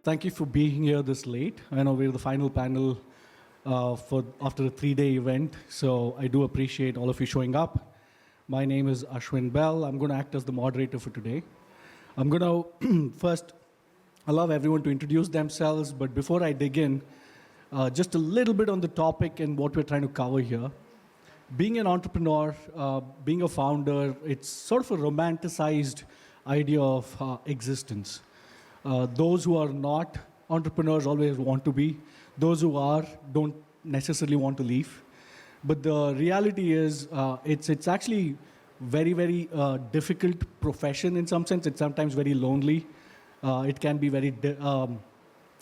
Thank you for being here this late. I know we're the final panel for after a 3-day event, so I do appreciate all of you showing up. My name is Ashwin Bell. I'm going to act as the moderator for today. I'm going to first allow everyone to introduce themselves, but before I dig in, just a little bit on the topic and what we're trying to cover here. Being an entrepreneur, being a founder, it's sort of a romanticized idea of existence. Those who are not entrepreneurs always want to be. Those who are don't necessarily want to leave. But the reality is, it's actually very, very difficult profession in some sense. It's sometimes very lonely. It can be very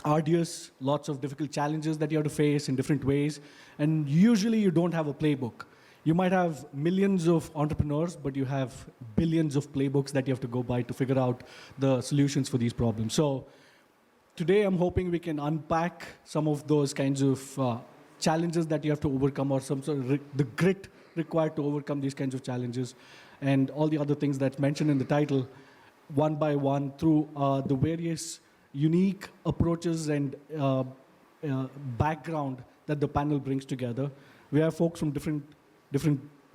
arduous, lots of difficult challenges that you have to face in different ways. And usually you don't have a playbook. You might have millions of entrepreneurs, but you have billions of playbooks that you have to go by to figure out the solutions for these problems. So today I'm hoping we can unpack some of those kinds of challenges that you have to overcome, or some sort of the grit required to overcome these kinds of challenges, and all the other things that's mentioned in the title, one by one, through the various unique approaches and background that the panel brings together. We have folks from different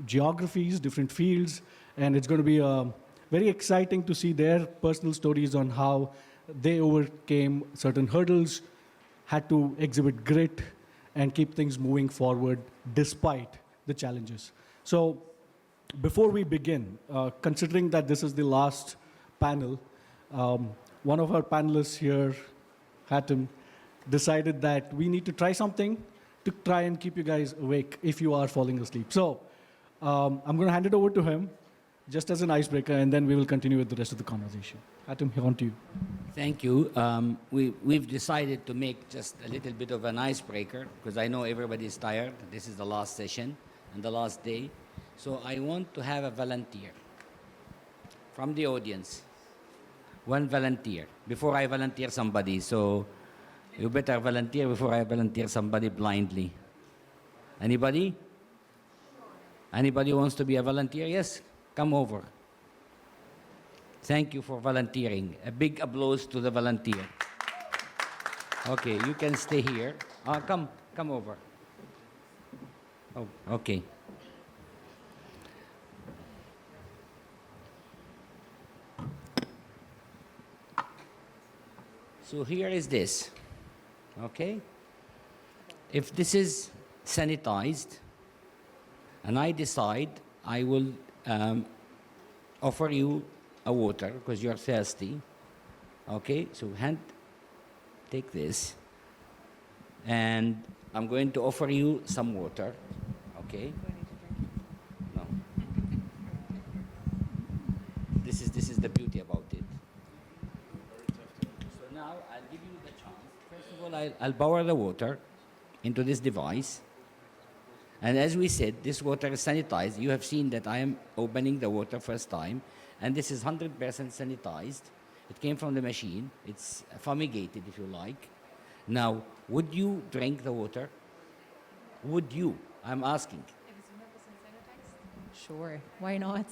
geographies, different fields, and it's going to be very exciting to see their personal stories on how they overcame certain hurdles, had to exhibit grit, and keep things moving forward despite the challenges. So before we begin, considering that this is the last panel, one of our panelists here, Hatem, decided that we need to try something to try and keep you guys awake if you are falling asleep. So I'm going to hand it over to him just as an icebreaker, and then we will continue with the rest of the conversation. Hatem, on to you. Thank you. We've decided to make just a little bit of an icebreaker because I know everybody is tired. This is the last session and the last day. So I want to have a volunteer from the audience. One volunteer before I volunteer somebody. So you better volunteer before I volunteer somebody blindly. Anybody? Anybody wants to be a volunteer? Yes, come over. Thank you for volunteering. A big applause to the volunteer. Okay, you can stay here. Come over. Oh, okay. So here is this. Okay? If this is sanitized, and I decide I will offer you a water because you're thirsty. Okay? So take this. And I'm going to offer you some water. Okay? No. This is the beauty about it. So now I'll give you the chance. First of all, I'll pour the water into this device. And as we said, this water is sanitized. You have seen that I am opening the water first time. And this is 100% sanitized. It came from the machine. It's fumigated, if you like. Now, would you drink the water? Would you? I'm asking. If it's 100% sanitized? Sure. Why not?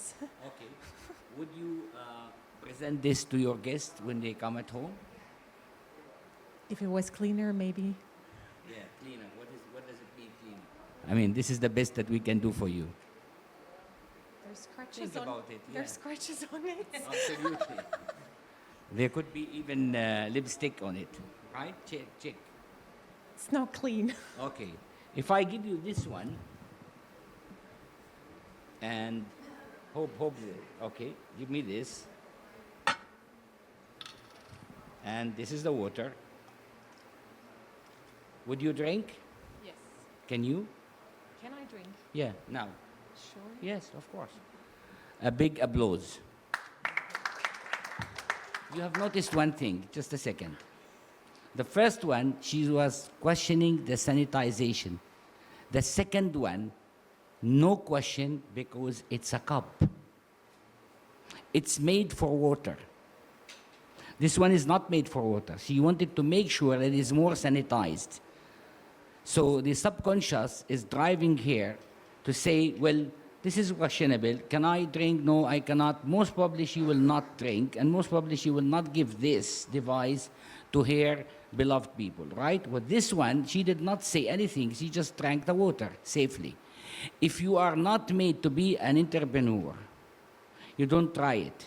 Okay. Would you present this to your guests when they come at home? If it was cleaner, maybe. Yeah, cleaner. What does it mean, cleaner? I mean, this is the best that we can do for you. There's scratches Think on about it. There's scratches on it. Absolutely. There could be even lipstick on it. Right? Check. It's not clean. Okay. If I give you this one, and hope, okay, give me this. And this is the water. Would you drink? Yes. Can you? Can I drink? Yeah, now. Sure. Yes, of course. A big applause. You have noticed one thing, just a second. The first one, she was questioning the sanitization. The second one, no question, because it's a cup. It's made for water. This one is not made for water. She wanted to make sure that it is more sanitized. So the subconscious is driving here to say, well, this is questionable. Can I drink? No, I cannot. Most probably she will not drink, and most probably she will not give this device to her beloved people, right? With this one, she did not say anything. She just drank the water safely. If you are not made to be an entrepreneur, you don't try it.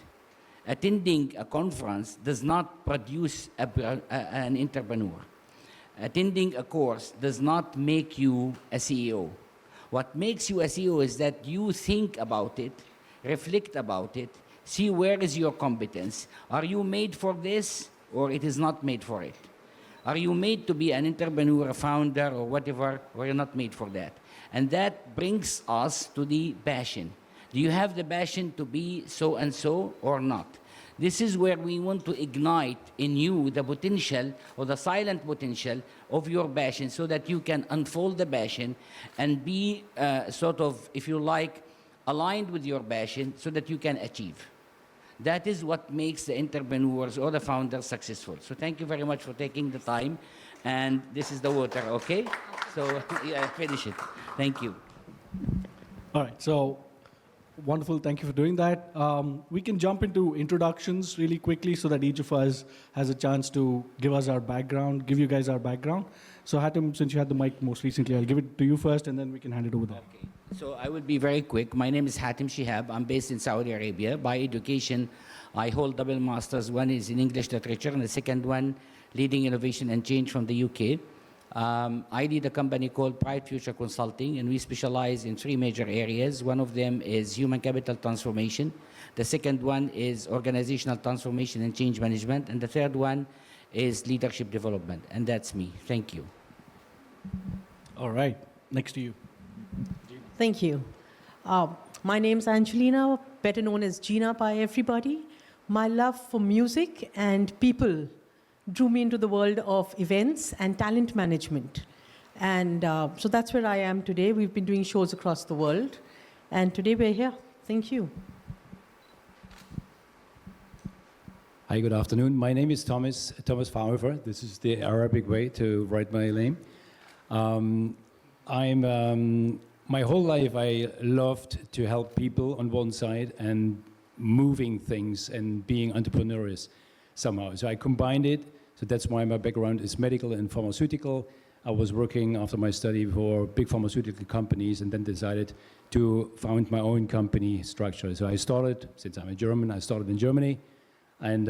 Attending a conference does not produce an entrepreneur. Attending a course does not make you a CEO. What makes you a CEO is that you think about it, reflect about it, see where is your competence. Are you made for this, or it is not made for it? Are you made to be an entrepreneur, a founder, or whatever, or you're not made for that? And that brings us to the passion. Do you have the passion to be so and so or not? This is where we want to ignite in you the potential or the silent potential of your passion so that you can unfold the passion and be sort of, if you like, aligned with your passion so that you can achieve. That is what makes the entrepreneurs or the founders successful. So thank you very much for taking the time. And this is the water, okay? So yeah, finish it. Thank you. All right, so wonderful. Thank you for doing that. We can jump into introductions really quickly so that each of us has a chance to give us our background, give you guys our background. So Hatem, since you had the mic most recently, I'll give it to you first and then we can hand it over there. Okay. So I will be very quick. My name is Hatem Shihab. I'm based in Saudi Arabia. By education, I hold double masters. One is in English literature and the second one, leading innovation and change from the UK. I lead a company called Pride Future Consulting, and we specialize in three major areas. One of them is human capital transformation. The second one is organizational transformation and change management. And the third one is leadership development. And that's me. Thank you. All right, next to you. Thank you. My name's Angelina, better known as Gina by everybody. My love for music and people drew me into the world of events and talent management. And so that's where I am today. We've been doing shows across the world. And today we're here. Thank you. Hi, good afternoon. My name is Thomas Farhofer. This is the Arabic way to write my name. My whole life I loved to help people on one side and moving things and being entrepreneurs somehow. So I combined it. So that's why my background is medical and pharmaceutical. I was working after my study for big pharmaceutical companies and then decided to found my own company structure. So I started, since I'm a German, I started in Germany and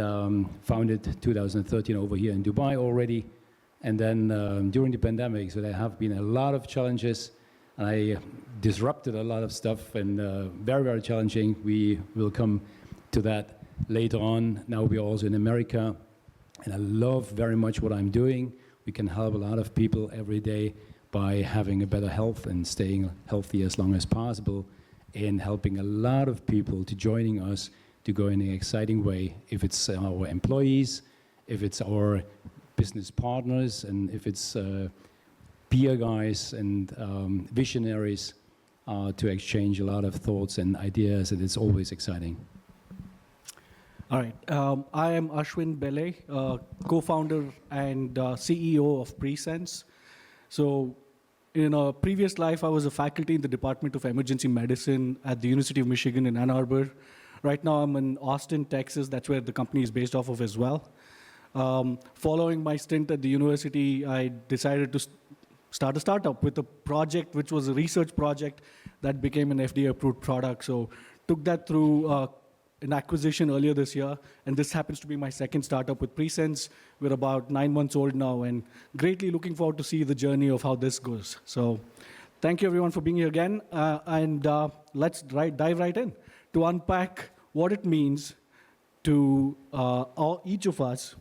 founded 2013 over here in Dubai already. And then during the pandemic, so there have been a lot of challenges. I disrupted a lot of stuff and very, very challenging. We will come to that later on. Now we are also in America. And I love very much what I'm doing. We can help a lot of people every day by having a better health and staying healthy as long as possible and helping a lot of people to joining us to go in an exciting way. If it's our employees, if it's our business partners, and if it's peer guys and visionaries to exchange a lot of thoughts and ideas, and it's always exciting. All right. I am Ashwin Bele, co-founder and CEO of Presense. So in a previous life, I was a faculty in the Department of Emergency Medicine at the University of Michigan in Ann Arbor. Right now, I'm in Austin, Texas. That's where the company is based off of as well. Following my stint at the university, I decided to start a startup with a project which was a research project that became an FDA-approved product. So took that through an acquisition earlier this year, and this happens to be my second startup with Presense. We're about 9 months old now, and greatly looking forward to see the journey of how this goes. So thank you everyone for being here again, and let's dive right in to unpack what it means to each of us,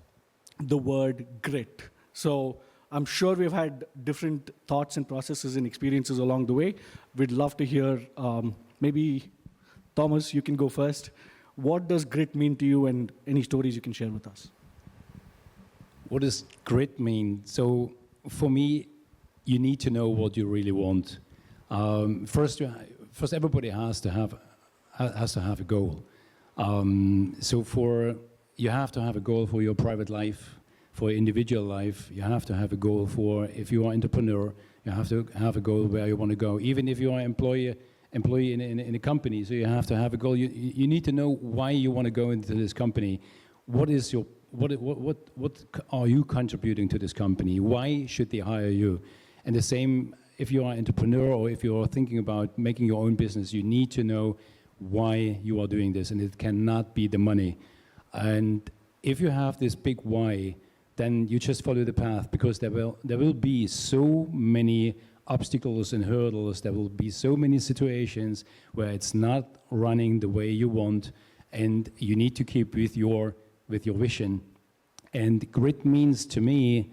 the word grit. So I'm sure we've had different thoughts and processes and experiences along the way. We'd love to hear, maybe Thomas, you can go first. What does grit mean to you, and any stories you can share with us? What does grit mean? So for me, you need to know what you really want. First, everybody has to have a goal. So you have to have a goal for your private life, for your individual life. You have to have a goal for, if you are an entrepreneur, you have to have a goal where you want to go. Even if you are an employee in a company, so you have to have a goal. You need to know why you want to go into this company. What is what are you contributing to this company? Why should they hire you? And the same, if you are an entrepreneur or if you are thinking about making your own business, you need to know why you are doing this, and it cannot be the money. And if you have this big why, then you just follow the path, because there will be so many obstacles and hurdles. There will be so many situations where it's not running the way you want, and you need to keep with your vision. And grit means to me,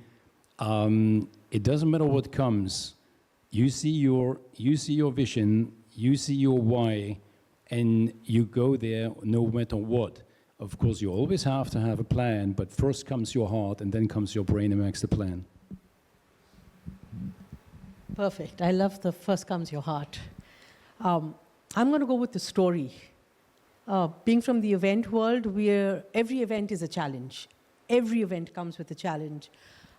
it doesn't matter what comes. You see your vision, you see your why, and you go there no matter what. Of course, you always have to have a plan, but first comes your heart, and then comes your brain and makes the plan. Perfect. I love the first comes your heart. I'm going to go with the story. Being from the event world, every event is a challenge. Every event comes with a challenge.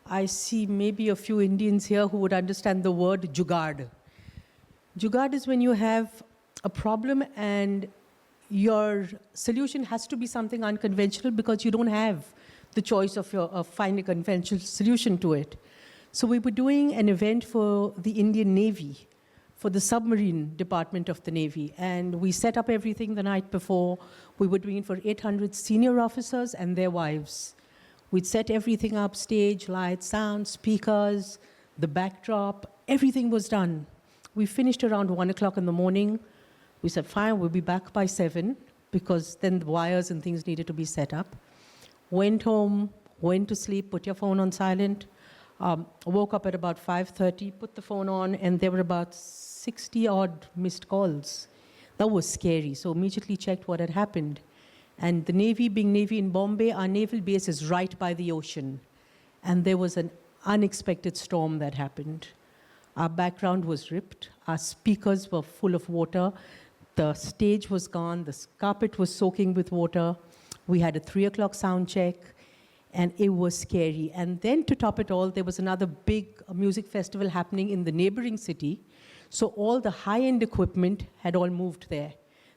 I see maybe a few Indians here who would understand the word jugaad. Jugaad is when you have a problem and your solution has to be something unconventional because you don't have the choice of finding a conventional solution to it. So we were doing an event for the Indian Navy, for the submarine department of the Navy, and we set up everything the night before. We were doing it for 800 senior officers and their wives. We'd set everything up, stage, lights, sound, speakers, the backdrop, everything was done. We finished around 1 o'clock in the morning. We said, fine, we'll be back by 7, because then the wires and things needed to be set up. Went home, went to sleep, put your phone on silent. Woke up at about 5:30, put the phone on, and there were about 60-odd missed calls. That was scary, so immediately checked what had happened. And the Navy, being Navy in Bombay, our naval base is right by the ocean. And there was an unexpected storm that happened. Our background was ripped. Our speakers were full of water. The stage was gone. The carpet was soaking with water. We had a 3 o'clock sound check. And it was scary. And then to top it all, there was another big music festival happening in the neighboring city. So all the high-end equipment had all moved there.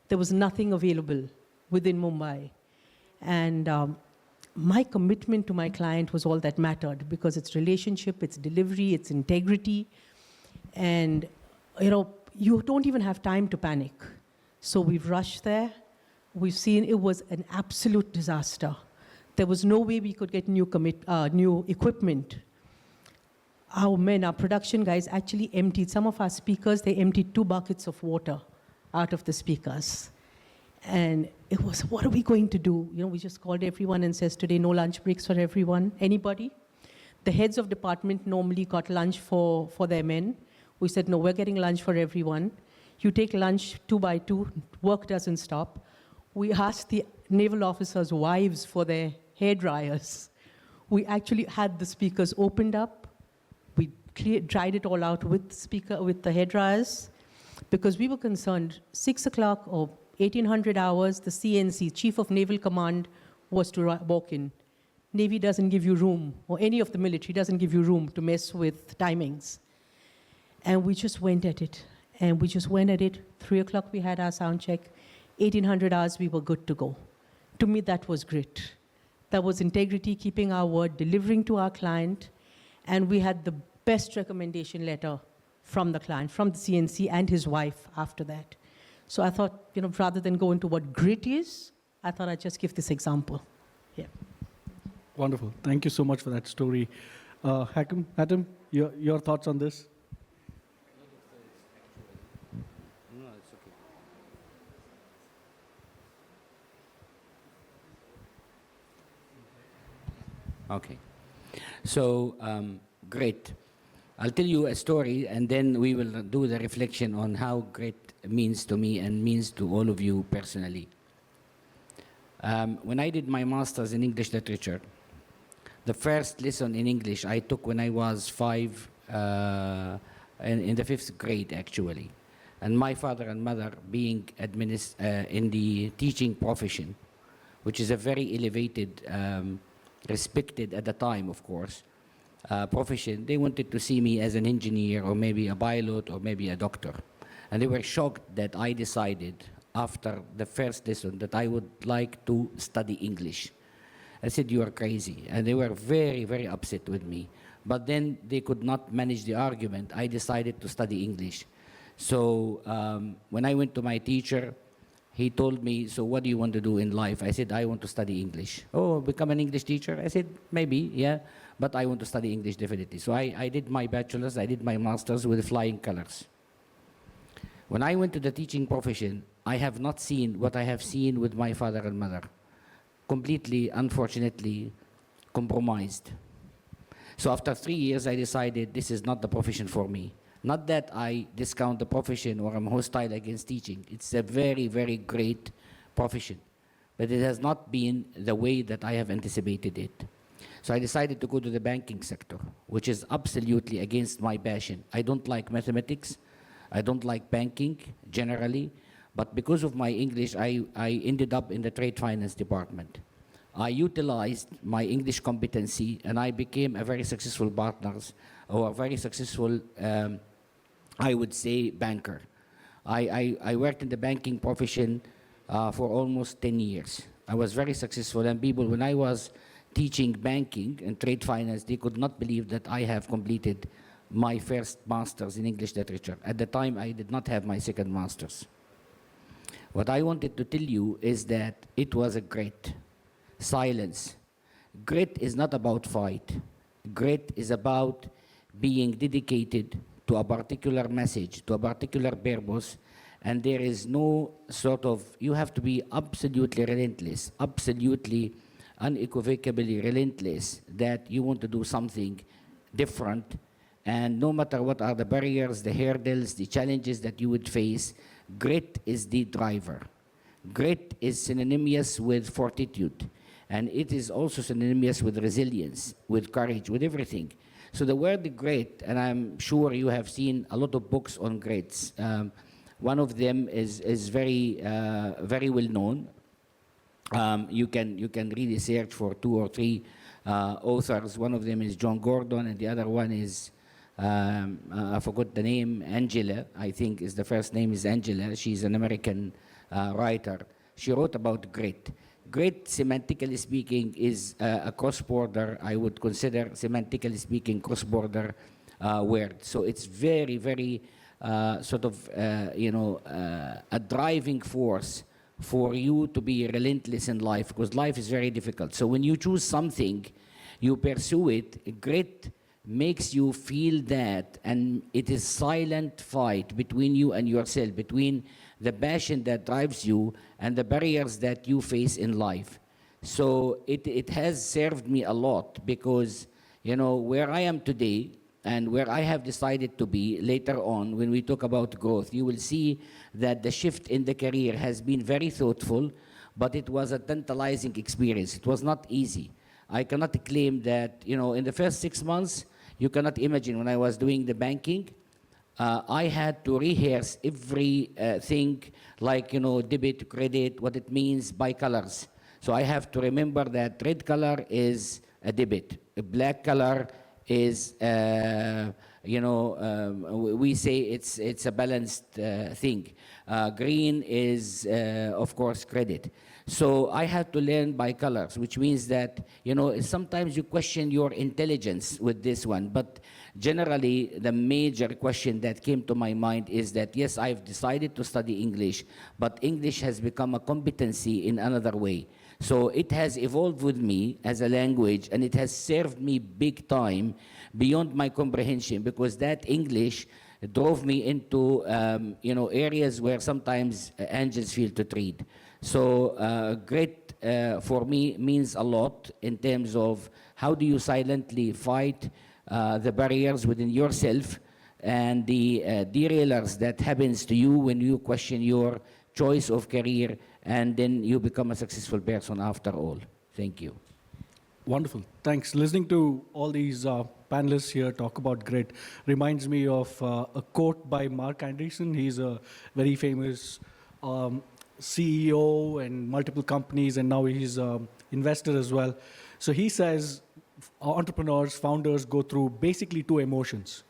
There was nothing available within Mumbai. And my commitment to my client was all that mattered, because it's relationship, it's delivery, it's integrity. And, you don't even have time to panic. So we've rushed there. We've seen it was an absolute disaster. There was no way we could get new equipment. Our production guys actually emptied some of our speakers. They emptied 2 buckets of water out of the speakers. And it was, what are we going to do? We just called everyone and says, today no lunch breaks for everyone. Anybody? The heads of department normally got lunch for their men. We said, no, we're getting lunch for everyone. You take lunch 2 by 2, work doesn't stop. We asked the naval officers' wives for their hair dryers. We actually had the speakers opened up. We dried it all out with the hair dryers, because we were concerned 6 o'clock or 1800 hours, the CNC, Chief of Naval Command, was to walk in. Navy doesn't give you room, or any of the military doesn't give you room to mess with timings. And we just went at it. 3 o'clock we had our sound check. 1800 hours we were good to go. To me, that was grit. That was integrity, keeping our word, delivering to our client. And we had the best recommendation letter from the client, from the CNC and his wife after that. So I thought, rather than go into what grit is, I thought I'd just give this example. Yeah. Wonderful. Thank you so much for that story. Hatem, your thoughts on this? No, it's okay. Okay. So, great. I'll tell you a story, and then we will do the reflection on how great means to me and means to all of you personally. When I did my master's in English literature, the first lesson in English I took when I was 5, in the 5th grade, actually. And my father and mother being in the teaching profession, which is a very elevated, respected at the time, of course, profession, they wanted to see me as an engineer or maybe a pilot or maybe a doctor. And they were shocked that I decided after the first lesson that I would like to study English. I said, you are crazy. And they were very, very upset with me. But then they could not manage the argument. I decided to study English. So when I went to my teacher, he told me, so what do you want to do in life? I said, I want to study English. Oh, become an English teacher? I said, maybe, yeah. But I want to study English definitely. So I did my bachelor's, I did my master's with flying colors. When I went to the teaching profession, I have not seen what I have seen with my father and mother. Completely, unfortunately, compromised. So after 3 years, I decided this is not the profession for me. Not that I discount the profession or I'm hostile against teaching. It's a very, very great profession. But it has not been the way that I have anticipated it. So I decided to go to the banking sector, which is absolutely against my passion. I don't like mathematics. I don't like banking generally. But because of my English, I ended up in the trade finance department. I utilized my English competency and I became a very successful partner or a very successful, I would say, banker. I worked in the banking profession for almost 10 years. I was very successful, and people, when I was teaching banking and trade finance, they could not believe that I have completed my first master's in English literature. At the time, I did not have my second master's. What I wanted to tell you is that it was a great silence. Grit is not about fight. Grit is about being dedicated to a particular message, to a particular purpose, and there is no sort of, you have to be absolutely relentless, absolutely unequivocally relentless that you want to do something different, and no matter what are the barriers, the hurdles, the challenges that you would face, grit is the driver. Grit is synonymous with fortitude, and it is also synonymous with resilience, with courage, with everything. So the word grit, and I'm sure you have seen a lot of books on grits. One of them is very well known. You can really search for 2 or 3 authors. One of them is John Gordon, and the other one is, I forgot the name, Angela, I think is the first name is Angela. She's an American writer. She wrote about grit. Grit, semantically speaking, is a cross-border, I would consider, semantically speaking, cross-border word. So it's very, very sort of, a driving force for you to be relentless in life, because life is very difficult. So when you choose something, you pursue it. Grit makes you feel that, and it is silent fight between you and yourself, between the passion that drives you and the barriers that you face in life. So it has served me a lot, because, where I am today and where I have decided to be later on, when we talk about growth, you will see that the shift in the career has been very thoughtful, but it was a tantalizing experience. It was not easy. I cannot claim that, in the first 6 months, you cannot imagine when I was doing the banking, I had to rehearse every thing, like, debit, credit, what it means by colors. So I have to remember that red color is a debit, a black color is, we say it's a balanced thing. Green is, of course, credit. So I had to learn by colors, which means that, sometimes you question your intelligence with this one. But generally, the major question that came to my mind is that, yes, I've decided to study English, but English has become a competency in another way. So it has evolved with me as a language, and it has served me big time beyond my comprehension, because that English drove me into, areas where sometimes angels feel to tread. So grit for me means a lot in terms of how do you silently fight the barriers within yourself and the derailers that happens to you when you question your choice of career, and then you become a successful person after all. Thank you. Wonderful. Thanks. Listening to all these panelists here talk about grit reminds me of a quote by Mark Andreessen. He's a very famous CEO and multiple companies, and now he's an investor as well. So he says entrepreneurs, founders go through basically 2 emotions.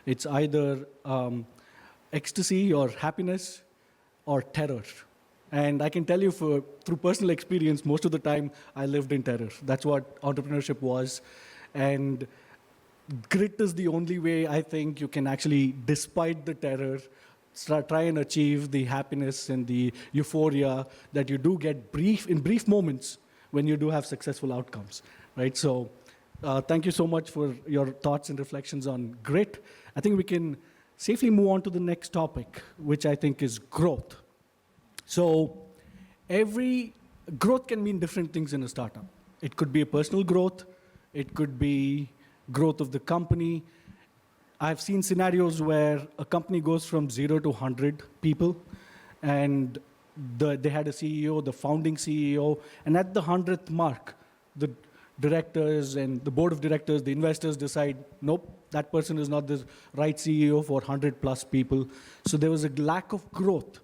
It's either ecstasy or happiness or terror. And I can tell you through personal experience, most of the time I lived in terror. That's what entrepreneurship was. And grit is the only way I think you can actually, despite the terror, try and achieve the happiness and the euphoria that you do get in brief moments when you do have successful outcomes, right? So thank you so much for your thoughts and reflections on grit. I think we can safely move on to the next topic, which I think is growth. So growth can mean different things in a startup. It could be a personal growth. It could be growth of the company. I've seen scenarios where a company goes from 0 to 100 people, and they had a CEO, the founding CEO, and at the 100th mark, the directors and the board of directors, the investors decide, nope, that person is not the right CEO for 100 plus people. So there was a lack of growth,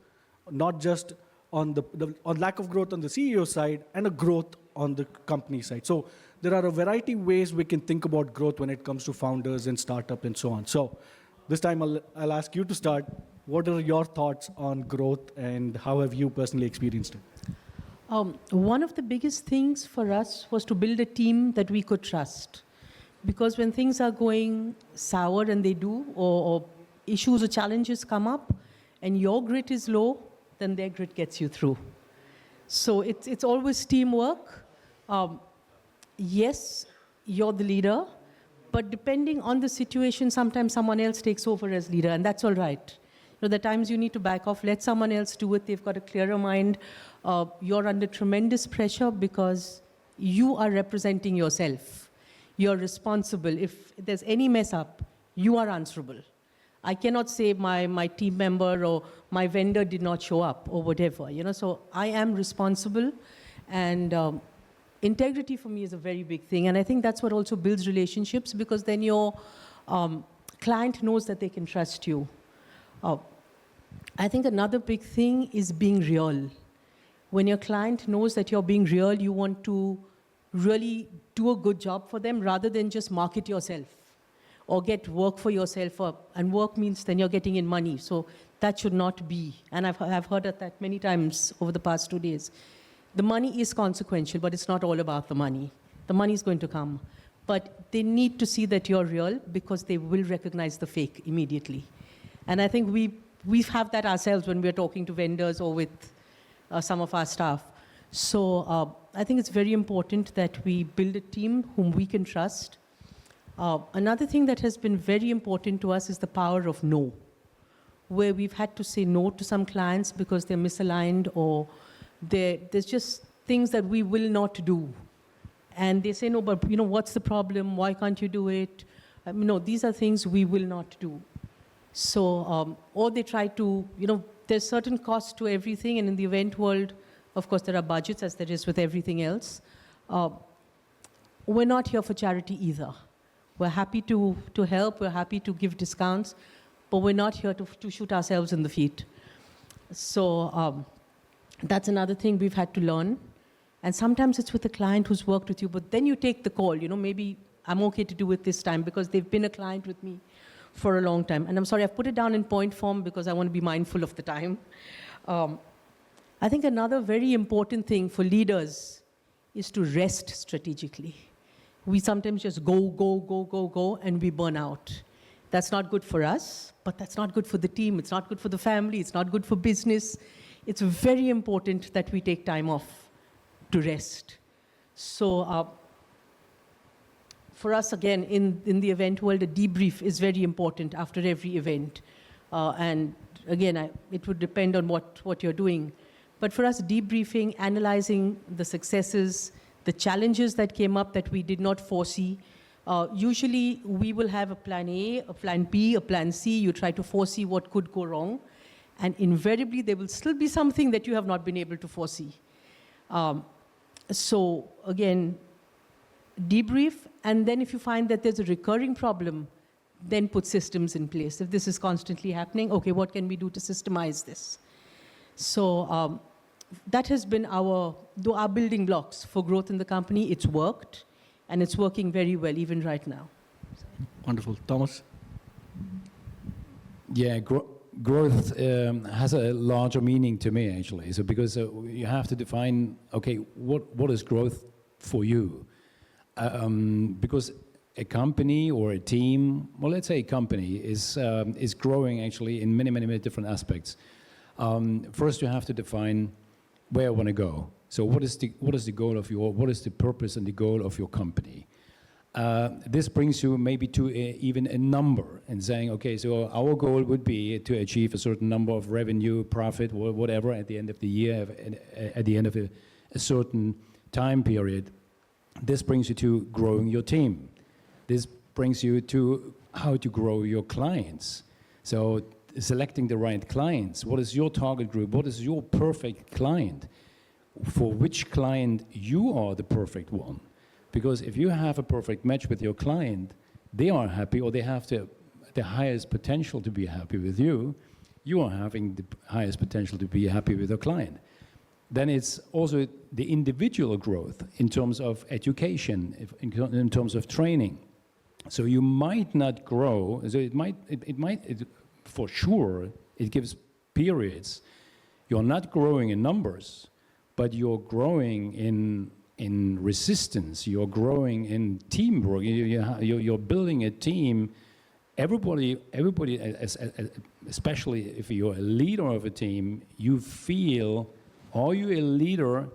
not just on lack of growth on the CEO side and a growth on the company side. So there are a variety of ways we can think about growth when it comes to founders and startup and so on. So this time I'll ask you to start. What are your thoughts on growth and how have you personally experienced it? One of the biggest things for us was to build a team that we could trust. Because when things are going sour, and they do, or issues or challenges come up, and your grit is low, then their grit gets you through. So it's always teamwork. Yes, you're the leader, but depending on the situation, sometimes someone else takes over as leader, and that's all right. There are times you need to back off, let someone else do it. They've got a clearer mind. You're under tremendous pressure because you are representing yourself. You're responsible. If there's any mess up, you are answerable. I cannot say my team member or my vendor did not show up or whatever. So I am responsible, and integrity for me is a very big thing. And I think that's what also builds relationships, because then your client knows that they can trust you. I think another big thing is being real. When your client knows that you're being real, you want to really do a good job for them rather than just market yourself or get work for yourself. And work means then you're getting in money. So that should not be. And I've heard of that many times over the past 2 days. The money is consequential, but it's not all about the money. The money is going to come. But they need to see that you're real, because they will recognize the fake immediately. And I think we have that ourselves when we're talking to vendors or with some of our staff. So I think it's very important that we build a team whom we can trust. Another thing that has been very important to us is the power of no, where we've had to say no to some clients because they're misaligned, or there's just things that we will not do. And they say, no, but what's the problem? Why can't you do it? No, these are things we will not do. So, or they try to, there's certain costs to everything, and in the event world, of course, there are budgets, as there is with everything else. We're not here for charity either. We're happy to help, we're happy to give discounts, but we're not here to shoot ourselves in the feet. So that's another thing we've had to learn. And sometimes it's with a client who's worked with you, but then you take the call, maybe I'm okay to do it this time because they've been a client with me for a long time. And I'm sorry, I've put it down in point form because I want to be mindful of the time. I think another very important thing for leaders is to rest strategically. We sometimes just go, and we burn out. That's not good for us, but that's not good for the team. It's not good for the family. It's not good for business. It's very important that we take time off to rest. So for us, again, in the event world, a debrief is very important after every event. And again, it would depend on what you're doing. But for us, debriefing, analyzing the successes, the challenges that came up that we did not foresee. Usually, we will have a plan A, a plan B, a plan C. You try to foresee what could go wrong. And invariably, there will still be something that you have not been able to foresee. So again, debrief, and then if you find that there's a recurring problem, then put systems in place. If this is constantly happening, okay, what can we do to systemize this? So that has been our building blocks for growth in the company. It's worked, and it's working very well, even right now. Wonderful. Thomas? Yeah, growth has a larger meaning to me, actually. So because you have to define, okay, what is growth for you? Because a company or a team, well, let's say a company is growing actually in many, many, many different aspects. First, you have to define where I want to go. So what is the goal of what is the purpose and the goal of your company? This brings you maybe to even a number and saying, okay, so our goal would be to achieve a certain number of revenue, profit, or whatever at the end of the year, at the end of a certain time period. This brings you to growing your team. This brings you to how to grow your clients. So selecting the right clients. What is your target group? What is your perfect client? For which client you are the perfect one? Because if you have a perfect match with your client, they are happy, or they have the highest potential to be happy with you, you are having the highest potential to be happy with your client. Then it's also the individual growth in terms of education, in terms of training. So you might not grow, so it might, for sure, it gives periods. You're not growing in numbers, but you're growing in resistance, you're growing in teamwork, you're building a team. Everybody, especially if you're a leader of a team, you feel, are you a leader?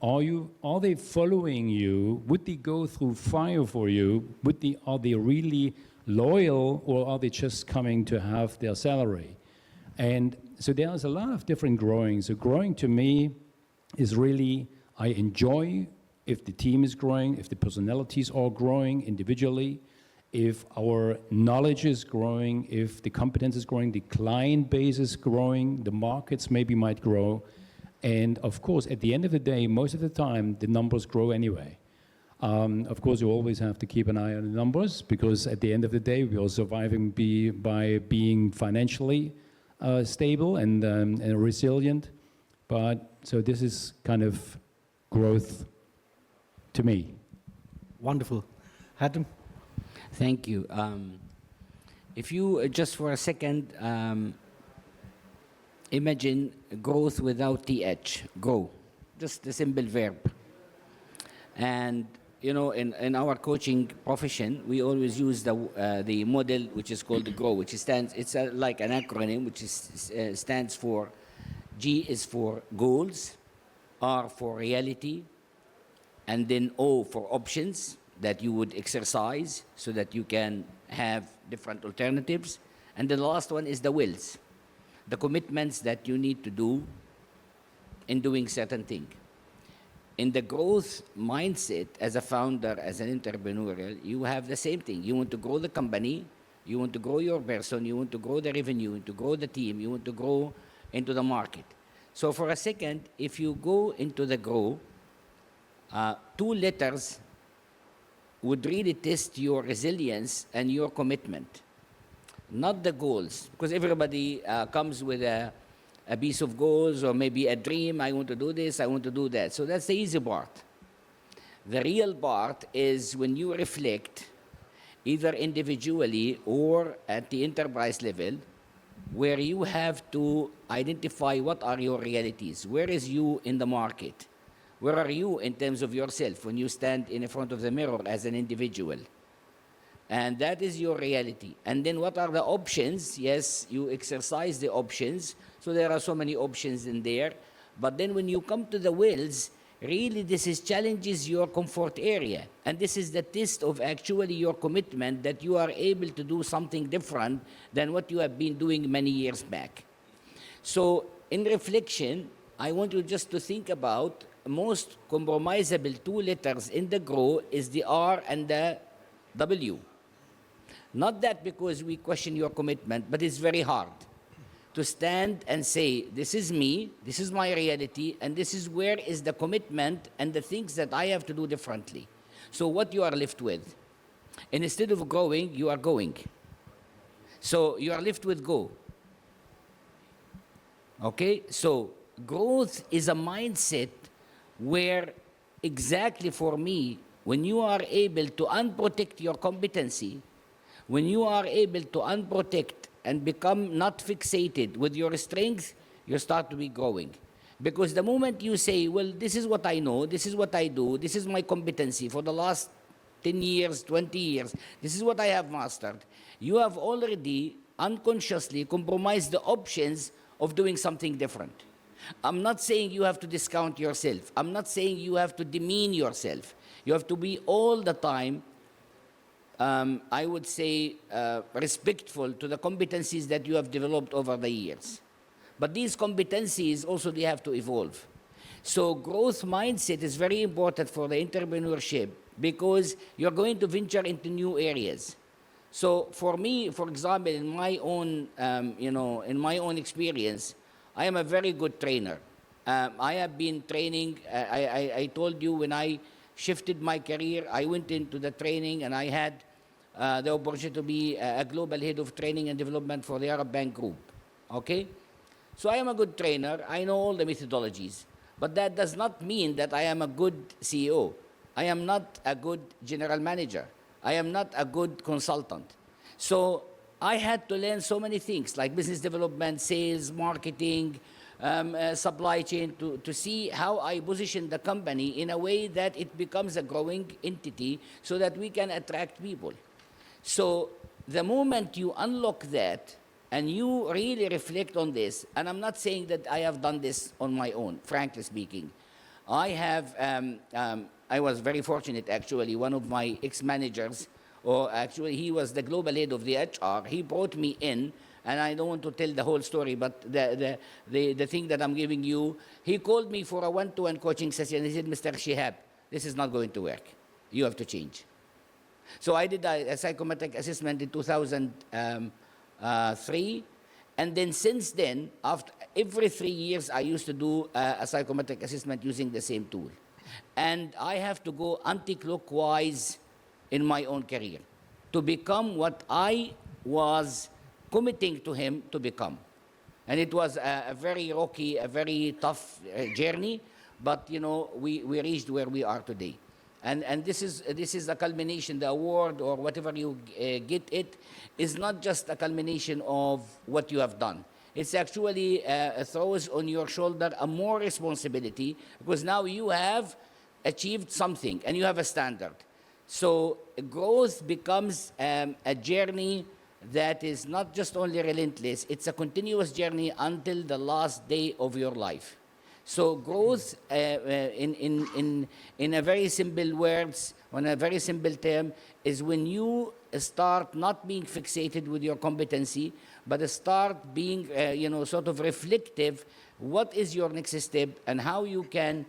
Are they following you? Would they go through fire for you? Are they really loyal, or are they just coming to have their salary? And so there's a lot of different growing. So growing to me is really, I enjoy if the team is growing, if the personalities are growing individually, if our knowledge is growing, if the competence is growing, the client base is growing, the markets maybe might grow. And of course, at the end of the day, most of the time, the numbers grow anyway. Of course, you always have to keep an eye on the numbers, because at the end of the day, we are surviving by being financially stable and resilient. But so this is kind of growth to me. Wonderful. Hatem? Thank you. If you, just for a second, imagine growth without TH, grow, just a simple verb. And, you know, in our coaching profession, we always use the model which is called the GROW, which stands, it's like an acronym, which stands for, G is for goals, R for reality, and then O for options that you would exercise so that you can have different alternatives. And then the last one is the wills, the commitments that you need to do in doing certain thing. In the growth mindset, as a founder, as an entrepreneur, you have the same thing. You want to grow the company, you want to grow your person, you want to grow the revenue, you want to grow the team, you want to grow into the market. So for a second, if you go into the grow, 2 letters would really test your resilience and your commitment, not the goals, because everybody comes with a piece of goals or maybe a dream. I want to do this, I want to do that. So that's the easy part. The real part is when you reflect, either individually or at the enterprise level, where you have to identify what are your realities. Where is you in the market? Where are you in terms of yourself when you stand in front of the mirror as an individual? And that is your reality. And then what are the options? Yes, you exercise the options. So there are so many options in there. But then when you come to the wills, really this is challenges your comfort area. And this is the test of actually your commitment that you are able to do something different than what you have been doing many years back. So in reflection, I want you just to think about most compromisable 2 letters in the grow is the R and the W. Not that because we question your commitment, but it's very hard to stand and say, this is me, this is my reality, and this is where is the commitment and the things that I have to do differently. So what you are left with? And instead of going, you are going. So you are left with go. Okay? So growth is a mindset where exactly for me, when you are able to unprotect your competency, when you are able to unprotect and become not fixated with your strength, you start to be growing. Because the moment you say, well, this is what I know, this is what I do, this is my competency for the last 10 years, 20 years, this is what I have mastered, you have already unconsciously compromised the options of doing something different. I'm not saying you have to discount yourself. I'm not saying you have to demean yourself. You have to be all the time, I would say, respectful to the competencies that you have developed over the years. But these competencies also, they have to evolve. So growth mindset is very important for the entrepreneurship because you're going to venture into new areas. So for me, for example, in my own, in my own experience, I am a very good trainer. I have been training. I told you when I shifted my career, I went into the training and I had the opportunity to be a global head of training and development for the Arab Bank Group. Okay? So I am a good trainer. I know all the methodologies. But that does not mean that I am a good CEO. I am not a good general manager. I am not a good consultant. So I had to learn so many things like business development, sales, marketing, supply chain to see how I position the company in a way that it becomes a growing entity so that we can attract people. So the moment you unlock that and you really reflect on this, and I'm not saying that I have done this on my own, frankly speaking. I have, I was very fortunate actually, one of my ex-managers, or actually he was the global head of the HR, he brought me in, and I don't want to tell the whole story, but the thing that I'm giving you, he called me for a one-to-one coaching session. He said, Mr. Shihab, this is not going to work. You have to change. So I did a psychometric assessment in 2003, and then since then, after every 3 years, I used to do a psychometric assessment using the same tool. And I have to go anti-clockwise in my own career to become what I was committing to him to become. And it was a very rocky, a very tough journey, but we reached where we are today. And this is a culmination, the award or whatever you get it, is not just a culmination of what you have done. It's actually throws on your shoulder a more responsibility because now you have achieved something and you have a standard. So growth becomes a journey that is not just only relentless, it's a continuous journey until the last day of your life. So growth, in a very simple words, on a very simple term, is when you start not being fixated with your competency, but start being, sort of reflective. What is your next step and how you can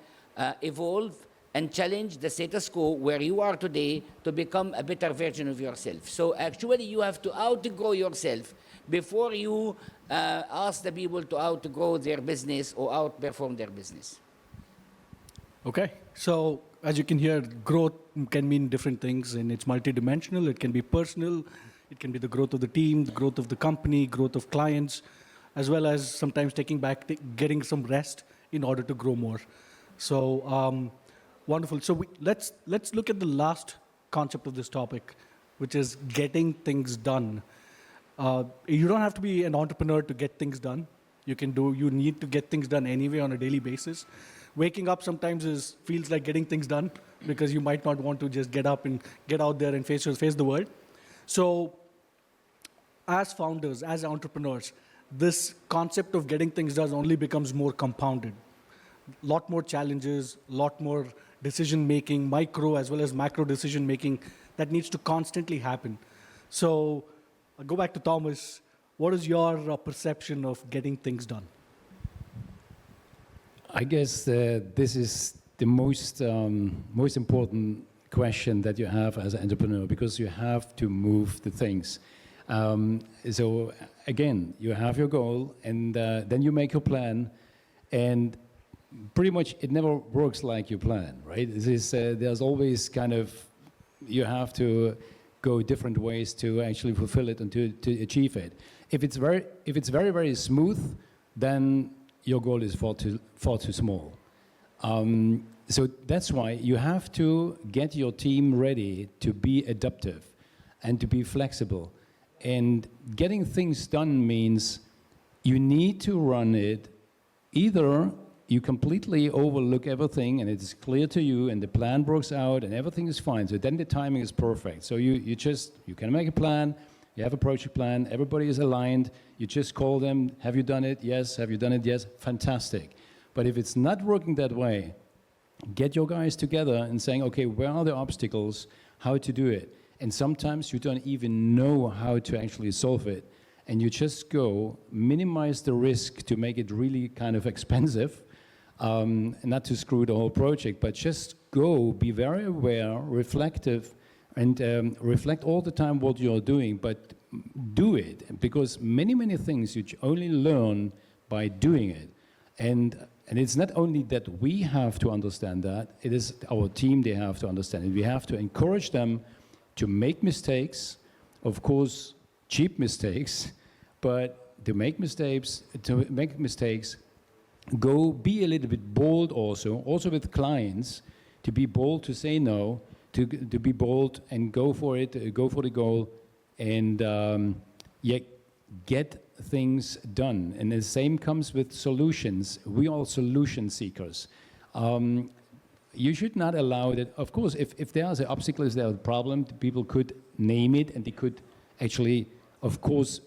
evolve and challenge the status quo where you are today to become a better version of yourself. So actually, you have to outgrow yourself before you ask the people to outgrow their business or outperform their business. Okay, so as you can hear, growth can mean different things, and it's multidimensional. It can be personal, it can be the growth of the team, the growth of the company, growth of clients, as well as sometimes getting some rest in order to grow more. So wonderful. So let's look at the last concept of this topic, which is getting things done. You don't have to be an entrepreneur to get things done. You need to get things done anyway on a daily basis. Waking up sometimes feels like getting things done because you might not want to just get up and get out there and face the world. So as founders, as entrepreneurs, this concept of getting things done only becomes more compounded. A lot more challenges, a lot more decision-making, micro as well as macro decision-making that needs to constantly happen. So I'll go back to Thomas. What is your perception of getting things done? I guess this is the most important question that you have as an entrepreneur because you have to move the things. So again, you have your goal and then you make your plan, and pretty much it never works like you plan, right? There's always you have to go different ways to actually fulfill it and to achieve it. If it's very, very smooth, then your goal is far too small. So that's why you have to get your team ready to be adaptive and to be flexible And getting things done means you need to run it. Either you completely overlook everything and it's clear to you and the plan works out and everything is fine. So then the timing is perfect. So you can make a plan, you have a project plan, everybody is aligned, you just call them, have you done it? Yes. Have you done it? Yes. Fantastic. But if it's not working that way, get your guys together and saying, okay, where are the obstacles, how to do it? And sometimes you don't even know how to actually solve it. And you just go, minimize the risk to make it really kind of expensive, not to screw the whole project, but just go, be very aware, reflective, and reflect all the time what you're doing, but do it. Because many, many things you only learn by doing it. And it's not only that we have to understand that, it is our team, they have to understand it. We have to encourage them to make mistakes, of course, cheap mistakes, but to make mistakes, go be a little bit bold also with clients, to be bold to say no, to be bold and go for it, go for the goal, and get things done. And the same comes with solutions. We are solution seekers. You should not allow that. Of course, if there's an obstacle, if there's a problem, people could name it and they could actually, of course,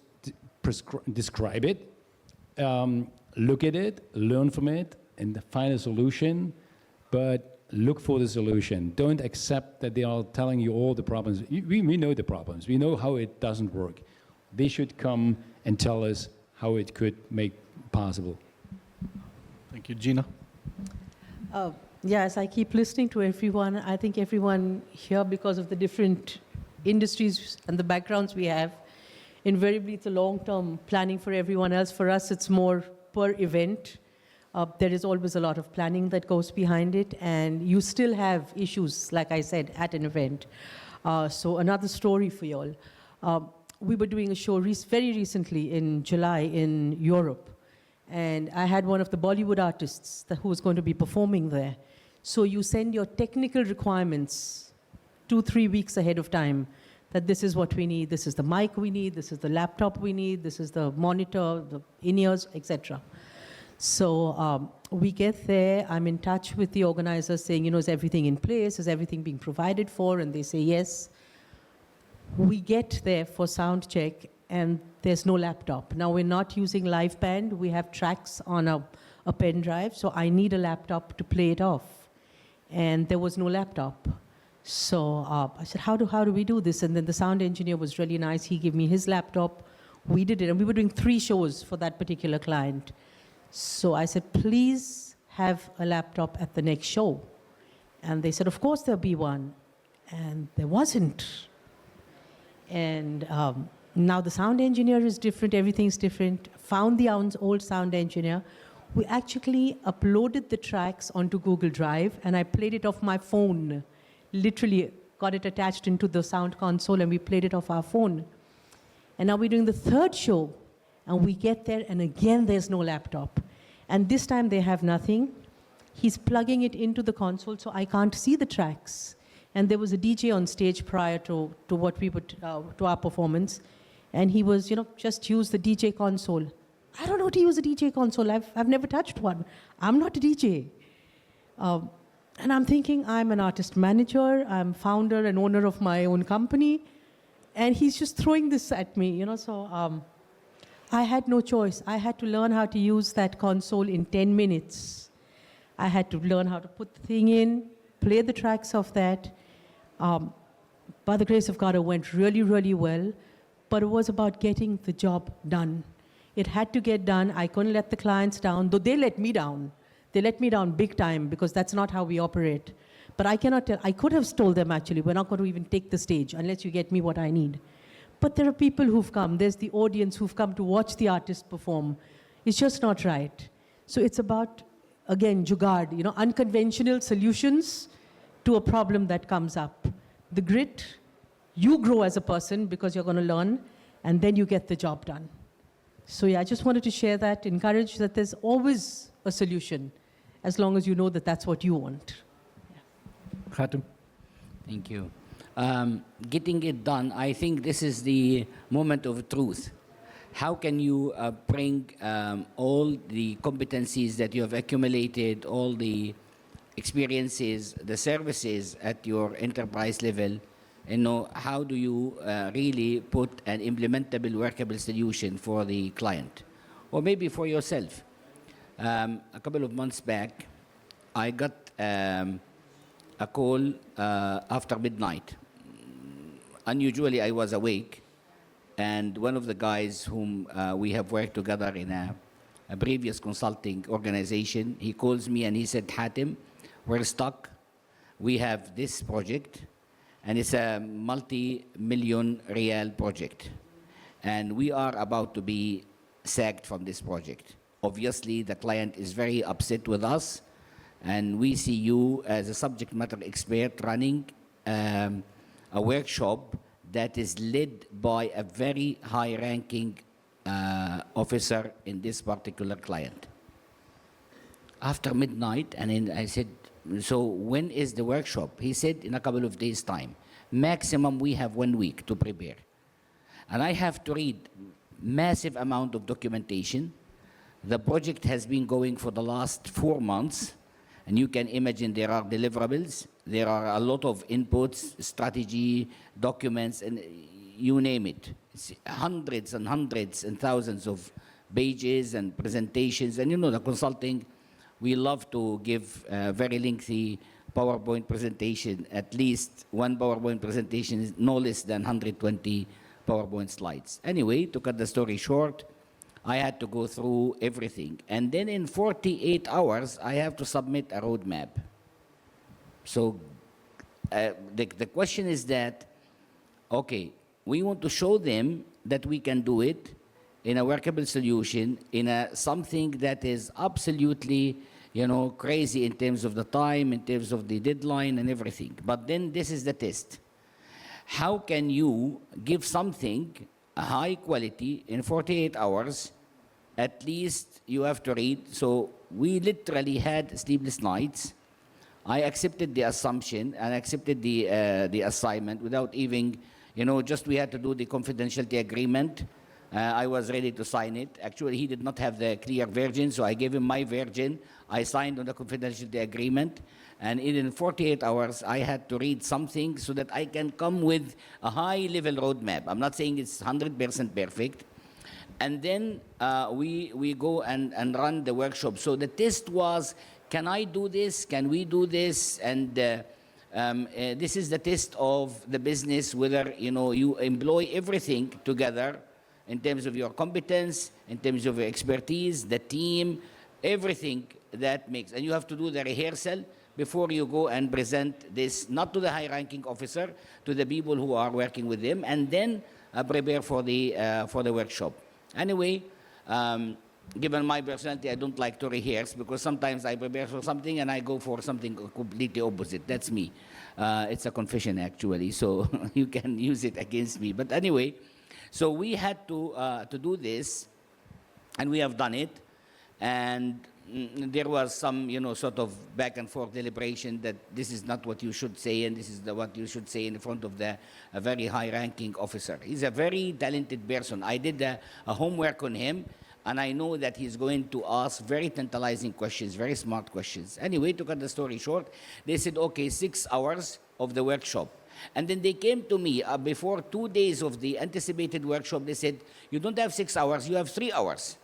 describe it, look at it, learn from it, and find a solution. But look for the solution. Don't accept that they are telling you all the problems. We know the problems. We know how it doesn't work. They should come and tell us how it could make possible. Thank you. Gina? Yes, I keep listening to everyone. I think everyone here, because of the different industries and the backgrounds we have, invariably it's a long-term planning for everyone else. For us, it's more per event. There is always a lot of planning that goes behind it, and you still have issues, like I said, at an event. So another story for you all. We were doing a show very recently in July in Europe, and I had one of the Bollywood artists who was going to be performing there. So you send your technical requirements 2-3 weeks ahead of time, that this is what we need, this is the mic we need, this is the laptop we need, this is the monitor, the in-ears, etc. So we get there, I'm in touch with the organizers saying, is everything in place? Is everything being provided for? And they say yes. We get there for sound check and there's no laptop. Now we're not using live band, we have tracks on a pen drive, so I need a laptop to play it off. And there was no laptop. So I said, how do we do this? And then the sound engineer was really nice, he gave me his laptop, we did it, and we were doing 3 shows for that particular client. So I said, please have a laptop at the next show. And they said, of course there'll be one. And there wasn't. And now the sound engineer is different, everything's different. Found the old sound engineer. We actually uploaded the tracks onto Google Drive, and I played it off my phone. Literally got it attached into the sound console, and we played it off our phone. And now we're doing the 3rd show, and we get there, and again there's no laptop. And this time they have nothing. He's plugging it into the console, so I can't see the tracks. And there was a DJ on stage prior to what we would, to our performance. And he was, just use the DJ console. I don't know how to use a DJ console. I've never touched one. I'm not a DJ. And I'm thinking, I'm an artist manager. I'm founder and owner of my own company. And he's just throwing this at me, So I had no choice. I had to learn how to use that console in 10 minutes. I had to learn how to put the thing in, play the tracks of that. By the grace of God, it went really, really well. But it was about getting the job done. It had to get done. I couldn't let the clients down, though they let me down. They let me down big time, because that's not how we operate. But I cannot tell. I could have told them, actually, we're not going to even take the stage unless you get me what I need. But there are people who've come. There's the audience who've come to watch the artist perform. It's just not right. So it's about, again, jugaad, unconventional solutions to a problem that comes up. The grit, you grow as a person because you're going to learn, and then you get the job done. So I just wanted to share that, encourage that there's always a solution, as long as you know that that's what you want. Khatim? Thank you. getting it done, I think this is the moment of truth. How can you bring all the competencies that you have accumulated, all the experiences, the services at your enterprise level, how do you really put an implementable, workable solution for the client? Or maybe for yourself. A couple of months back, I got a call after midnight. Unusually, I was awake, and one of the guys whom we have worked together in a previous consulting organization, he calls me and he said, Hatim, we're stuck. We have this project, and it's a multi-million real project. And we are about to be sacked from this project. Obviously, the client is very upset with us, and we see you as a subject matter expert running a workshop that is led by a very high-ranking officer in this particular client. After midnight, and then I said, so when is the workshop? He said, in a couple of days' time. Maximum, we have 1 week to prepare. And I have to read massive amount of documentation. The project has been going for the last 4 months, and you can imagine there are deliverables, there are a lot of inputs, strategy, documents, and you name it. It's hundreds and hundreds and thousands of pages and presentations. And the consulting, we love to give a very lengthy PowerPoint presentation. At least one PowerPoint presentation is no less than 120 PowerPoint slides. Anyway, to cut the story short, I had to go through everything. And then in 48 hours, I have to submit a roadmap. So the question is that, okay, we want to show them that we can do it in a workable solution, in something that is absolutely, crazy in terms of the time, in terms of the deadline and everything. But then this is the test. How can you give something high quality in 48 hours? At least you have to read. So we literally had sleepless nights. I accepted the assumption and accepted the assignment without even, just we had to do the confidentiality agreement. I was ready to sign it. Actually, he did not have the clear version, so I gave him my version. I signed on the confidentiality agreement. And in 48 hours, I had to read something so that I can come with a high-level roadmap. I'm not saying it's 100% perfect. And then we go and run the workshop. So the test was, can I do this? Can we do this? And this is the test of the business, whether you employ everything together in terms of your competence, in terms of your expertise, the team, everything that makes. And you have to do the rehearsal before you go and present this, not to the high-ranking officer, to the people who are working with them, and then prepare for the workshop. Anyway, given my personality, I don't like to rehearse because sometimes I prepare for something and I go for something completely opposite. That's me. It's a confession, actually, so you can use it against me. But anyway, so we had to do this, and we have done it. And there was some, sort of back and forth deliberation that this is not what you should say, and this is what you should say in front of a very high-ranking officer. He's a very talented person. I did a homework on him, and I know that he's going to ask very tantalizing questions, very smart questions. Anyway, to cut the story short, they said, okay, 6 hours of the workshop. And then they came to me before 2 days of the anticipated workshop. They said, you don't have 6 hours, you have 3 hours.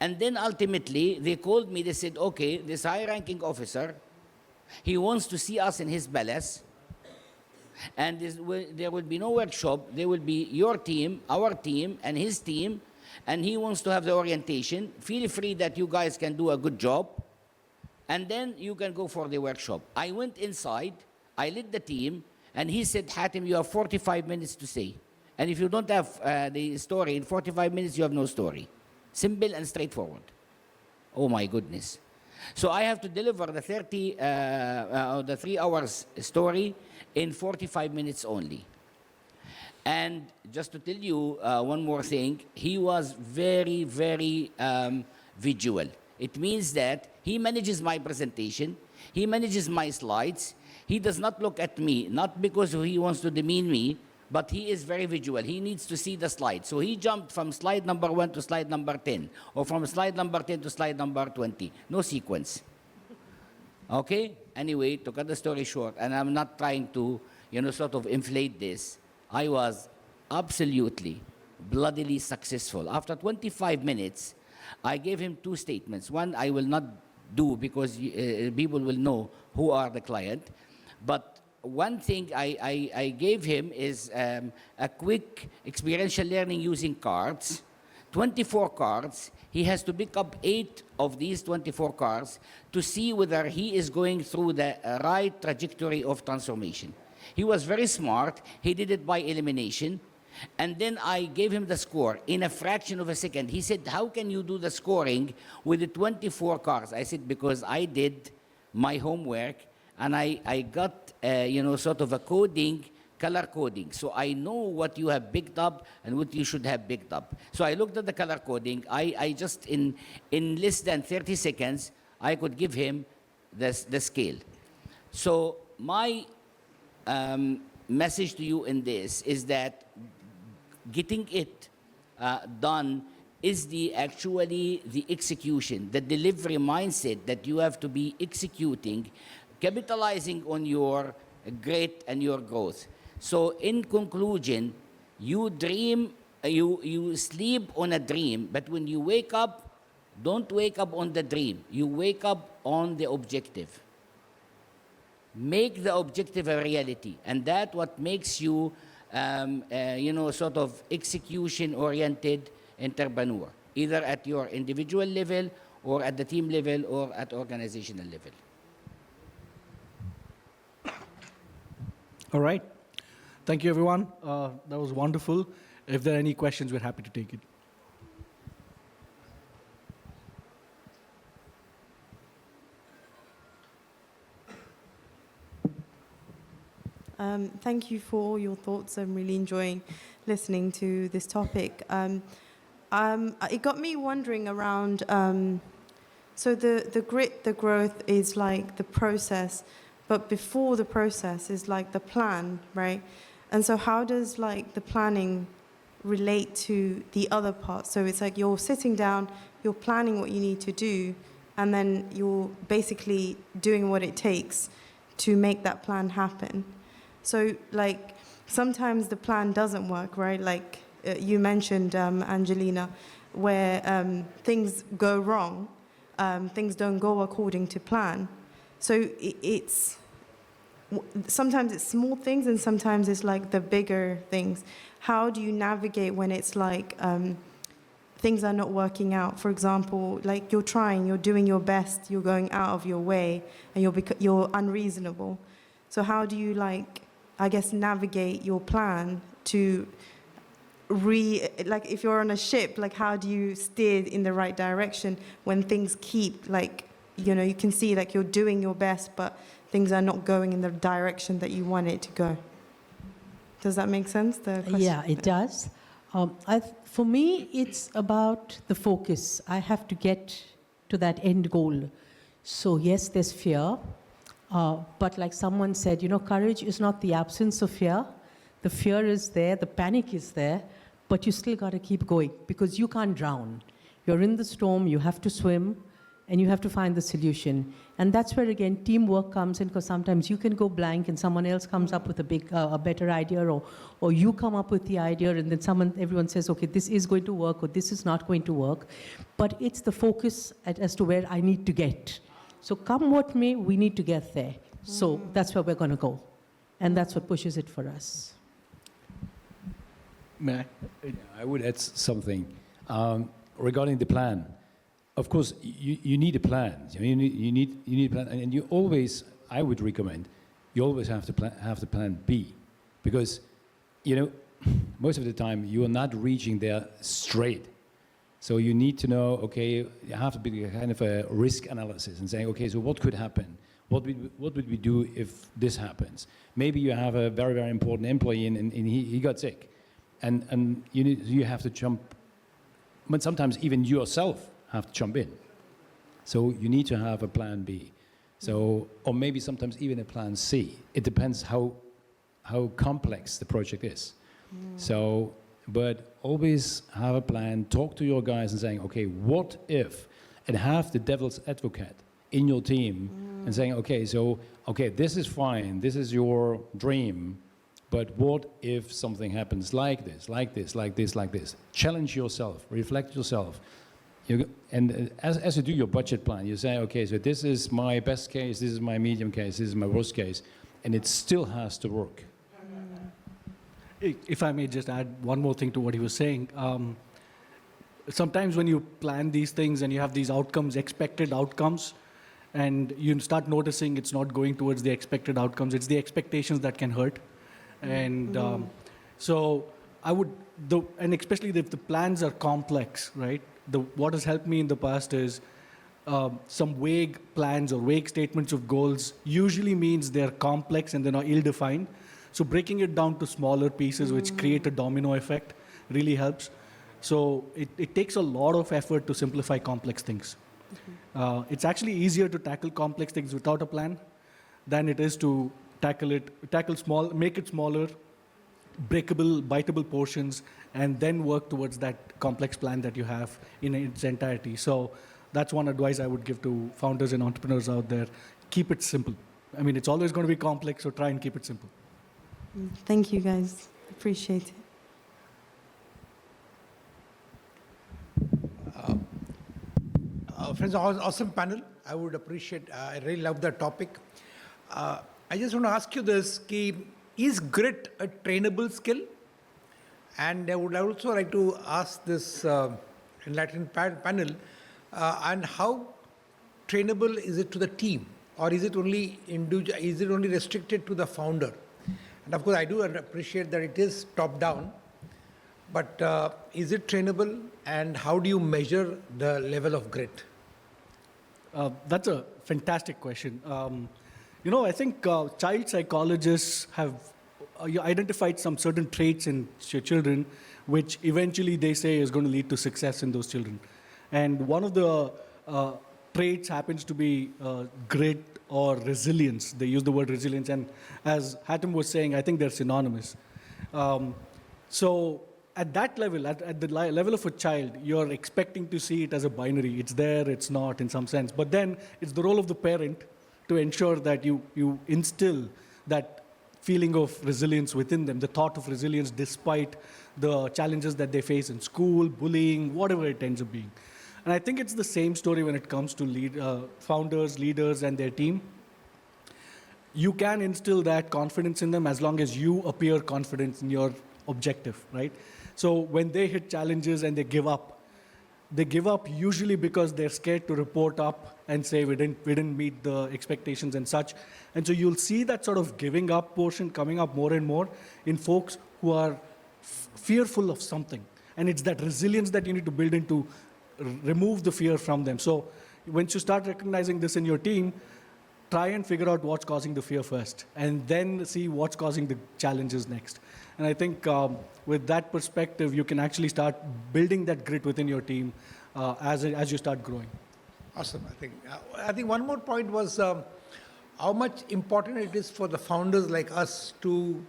And then ultimately, they called me, they said, okay, this high-ranking officer, he wants to see us in his palace, and there will be no workshop, there will be your team, our team, and his team, and he wants to have the orientation. Feel free that you guys can do a good job, and then you can go for the workshop. I went inside, I led the team, and he said, Hatim, you have 45 minutes to say. And if you don't have the story in 45 minutes, you have no story. Simple and straightforward. Oh my goodness. So I have to deliver the 3 hours story in 45 minutes only. And just to tell you one more thing, he was very, very visual. It means that he manages my presentation, he manages my slides, He does not look at me, not because he wants to demean me, but he is very visual. He needs to see the slide. So he jumped from slide number 1 to slide number 10, or from slide number 10 to slide number 20. No sequence. Okay? Anyway, to cut the story short, and I'm not trying to, sort of inflate this, I was absolutely, bloodily successful. After 25 minutes, I gave him 2 statements. One, I will not do because people will know who are the client. But one thing I gave him is a quick experiential learning using cards, 24 cards. He has to pick up 8 of these 24 cards to see whether he is going through the right trajectory of transformation. He was very smart. He did it by elimination. And then I gave him the score in a fraction of a second. He said, how can you do the scoring with the 24 cards? I said, because I did my homework and I got, sort of a coding, color coding. So I know what you have picked up and what you should have picked up. So I looked at the color coding. I just, in less than 30 seconds, I could give him the scale. So my message to you in this is that getting it done is actually the execution, the delivery mindset that you have to be executing, capitalizing on your grit and your growth. So in conclusion, you dream, you sleep on a dream, but when you wake up, don't wake up on the dream. You wake up on the objective. Make the objective a reality, and that's what makes you sort of execution-oriented entrepreneur, either at your individual level or at the team level or at organizational level. All right. Thank you, everyone. That was wonderful. If there are any questions, we're happy to take it. Thank you for all your thoughts. I'm really enjoying listening to this topic. It got me wondering around, so the grit, the growth is like the process, but before the process is like the plan, right? And so how does like the planning relate to the other part? So it's like you're sitting down, you're planning what you need to do, and then you're basically doing what it takes to make that plan happen. So, like, sometimes the plan doesn't work, right? Like you mentioned, Angelina, where things go wrong, things don't go according to plan. So sometimes it's small things and sometimes it's like the bigger things. How do you navigate when it's like things are not working out? For example, like you're trying, you're doing your best, you're going out of your way, and you're unreasonable. So how do you navigate your plan to if you're on a ship, like how do you steer in the right direction when things keep you can see like you're doing your best, but things are not going in the direction that you want it to go? Does that make sense? The question? Yeah, it does. For me, it's about the focus. I have to get to that end goal. So yes, there's fear. But like someone said, courage is not the absence of fear. The fear is there, the panic is there, but you still got to keep going because you can't drown. You're in the storm, you have to swim, and you have to find the solution. And that's where, again, teamwork comes in, because sometimes you can go blank and someone else comes up with a better idea, or you come up with the idea and then everyone says, okay, this is going to work or this is not going to work. But it's the focus as to where I need to get. So come what may, we need to get there. So that's where we're going to go. And that's what pushes it for us. May I would add something regarding the plan. Of course, you need a plan. You need a plan, and you always, I would recommend, you always have to have the plan B, because most of the time you are not reaching there straight. So you need to know, okay, you have to be kind of a risk analysis and saying, okay, so what could happen? What would we do if this happens? Maybe you have a very, very important employee and he got sick, and you have to jump. But sometimes even yourself have to jump in. So you need to have a plan B. So, or maybe sometimes even a plan C. It depends how complex the project is. So, but always have a plan, talk to your guys and saying, okay, what if, and have the devil's advocate in your team and saying, okay, so, okay, this is fine, this is your dream, but what if something happens like this, like this, like this, like this? Challenge yourself, reflect yourself. And as you do your budget plan, you say, okay, so this is my best case, this is my medium case, this is my worst case, and it still has to work. If I may just add one more thing to what he was saying. Sometimes when you plan these things and you have these outcomes, expected outcomes, and you start noticing it's not going towards the expected outcomes, it's the expectations that can hurt. And so I would, and especially if the plans are complex, right? What has helped me in the past is some vague plans or vague statements of goals usually means they're complex and they're not ill-defined. So breaking it down to smaller pieces which create a domino effect really helps. So it takes a lot of effort to simplify complex things. It's actually easier to tackle complex things without a plan than it is to tackle small, make it smaller, breakable, biteable portions, and then work towards that complex plan that you have in its entirety. So that's one advice I would give to founders and entrepreneurs out there. Keep it simple. I mean, it's always going to be complex, so try and keep it simple. Thank you, guys. Appreciate it. Friends, awesome panel. I would appreciate, I really love the topic. I just want to ask you this, is grit a trainable skill? And I would also like to ask this enlightened panel, and how trainable is it to the team? Or is it only restricted to the founder? And of course, I do appreciate that it is top down, but is it trainable, and how do you measure the level of grit? That's a fantastic question. I think child psychologists have identified some certain traits in children, which eventually they say is going to lead to success in those children. And one of the traits happens to be grit or resilience. They use the word resilience, and as Hatem was saying, I think they're synonymous. So at that level, at the level of a child, you're expecting to see it as a binary. It's there, it's not, in some sense. But then it's the role of the parent to ensure that you instill that feeling of resilience within them, the thought of resilience despite the challenges that they face in school, bullying, whatever it ends up being. And I think it's the same story when it comes to founders, leaders, and their team. You can instill that confidence in them as long as you appear confident in your objective, right? So when they hit challenges and they give up usually because they're scared to report up and say we didn't meet the expectations and such. And so you'll see that sort of giving up portion coming up more and more in folks who are fearful of something. And it's that resilience that you need to build in to remove the fear from them. So once you start recognizing this in your team, try and figure out what's causing the fear first, and then see what's causing the challenges next. And I think with that perspective, you can actually start building that grit within your team as you start growing. Awesome. I think one more point was how much important it is for the founders like us to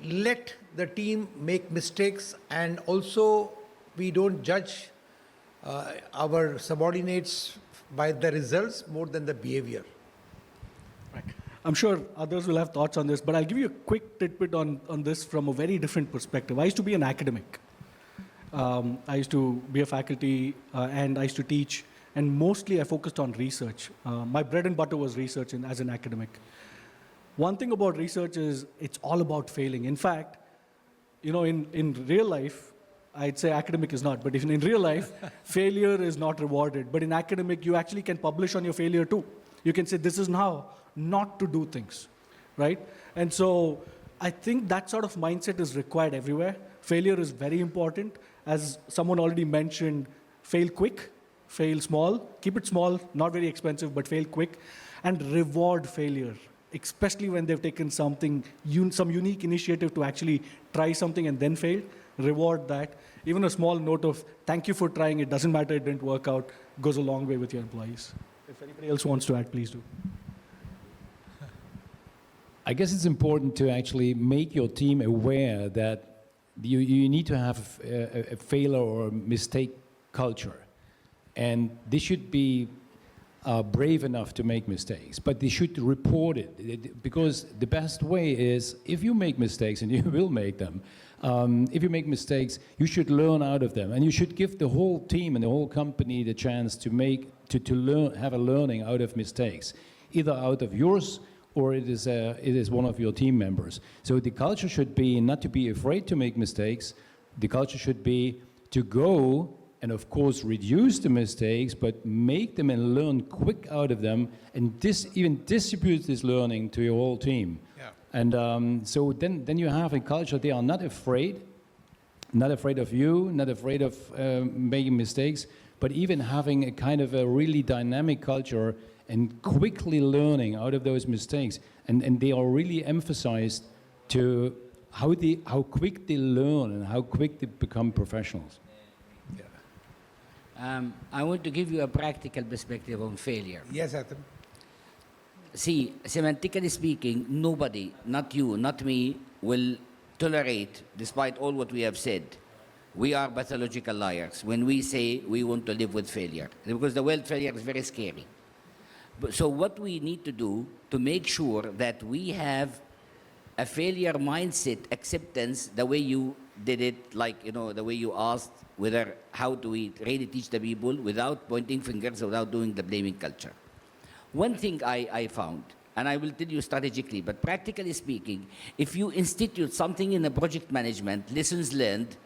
let the team make mistakes, and also we don't judge our subordinates by the results more than the behavior. Right. I'm sure others will have thoughts on this, but I'll give you a quick tidbit on this from a very different perspective. I used to be an academic. I used to be a faculty, and I used to teach, and mostly I focused on research. My bread and butter was research as an academic. One thing about research is it's all about failing. In fact, in real life, I'd say academic is not, but if in real life, failure is not rewarded. But in academic, you actually can publish on your failure too. You can say, this is how not to do things, right? And so I think that sort of mindset is required everywhere. Failure is very important. As someone already mentioned, fail quick, fail small, keep it small, not very expensive, but fail quick, and reward failure, especially when they've taken some unique initiative to actually try something and then fail. Reward that. Even a small note of thank you for trying, it doesn't matter, it didn't work out, goes a long way with your employees. If anybody else wants to add, please do. I guess it's important to actually make your team aware that you need to have a failure or a mistake culture. And they should be brave enough to make mistakes, but they should report it. Because the best way is, if you make mistakes, and you will make them, if you make mistakes, you should learn out of them. And you should give the whole team and the whole company the chance to learn, have a learning out of mistakes, either out of yours or it is one of your team members. So the culture should be not to be afraid to make mistakes. The culture should be to go and, of course, reduce the mistakes, but make them and learn quick out of them, and even distribute this learning to your whole team. Yeah. And so then you have a culture. They are not afraid of you, not afraid of making mistakes, but even having a kind of a really dynamic culture and quickly learning out of those mistakes. And they are really emphasized to how quick they learn and how quick they become professionals. I want to give you a practical perspective on failure. Yes, Atam. See, semantically speaking, nobody, not you, not me, will tolerate, despite all what we have said, we are pathological liars when we say we want to live with failure. Because the word failure is very scary. So what we need to do to make sure that we have a failure mindset, acceptance, the way you did it, like, the way you asked, how do we really teach the people without pointing fingers, without doing the blaming culture. One thing I found, and I will tell you strategically, but practically speaking, if you institute something in a project management, lessons learned,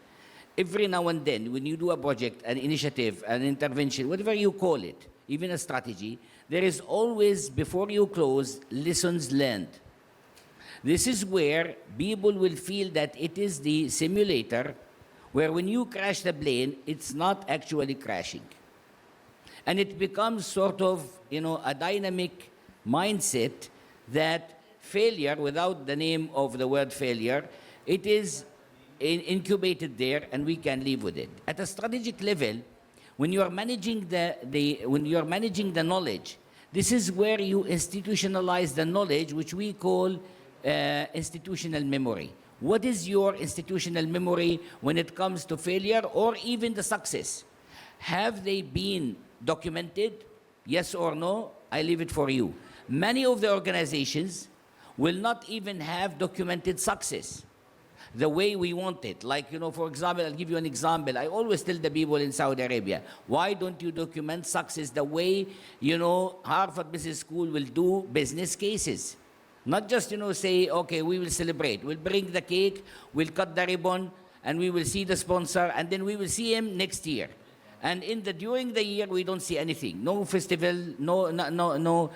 every now and then, when you do a project, an initiative, an intervention, whatever you call it, even a strategy, there is always, before you close, lessons learned. This is where people will feel that it is the simulator where when you crash the plane, it's not actually crashing. And it becomes sort of, a dynamic mindset that failure, without the name of the word failure, it is incubated there and we can live with it. At a strategic level, when you are managing the knowledge, this is where you institutionalize the knowledge, which we call institutional memory. What is your institutional memory when it comes to failure or even the success? Have they been documented? Yes or no? I leave it for you. Many of the organizations will not even have documented success the way we want it. Like, for example, I'll give you an example. I always tell the people in Saudi Arabia, why don't you document success the way, Harvard Business School will do business cases? Not just, say, okay, we will celebrate. We'll bring the cake, we'll cut the ribbon, and we will see the sponsor, and then we will see him next year. And during the year, we don't see anything. No festival, no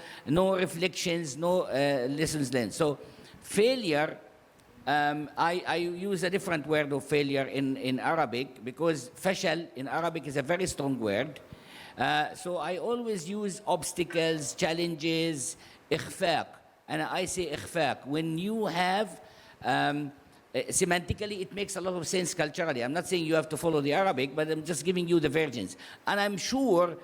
reflections, no lessons learned. So failure, I use a different word of failure in Arabic, because fashal in Arabic is a very strong word. So I always use obstacles, challenges, ikhfaq. And I say ikhfaq. When you have, semantically, it makes a lot of sense culturally. I'm not saying you have to follow the Arabic, but I'm just giving you the versions. And I'm sure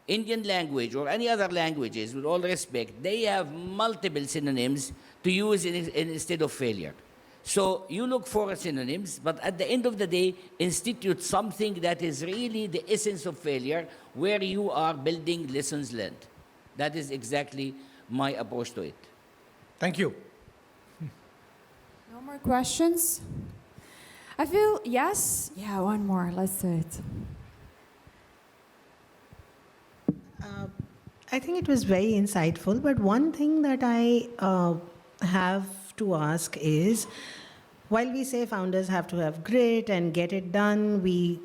Indian language or any other languages, with all respect, they have multiple synonyms to use instead of failure. So you look for synonyms, but at the end of the day, institute something that is really the essence of failure, where you are building lessons learned. That is exactly my approach to it. Thank you. No more questions? I feel, yes? Yeah, one more. Let's do it. I think it was very insightful, but one thing that I have to ask is, while we say founders have to have grit and get it done, we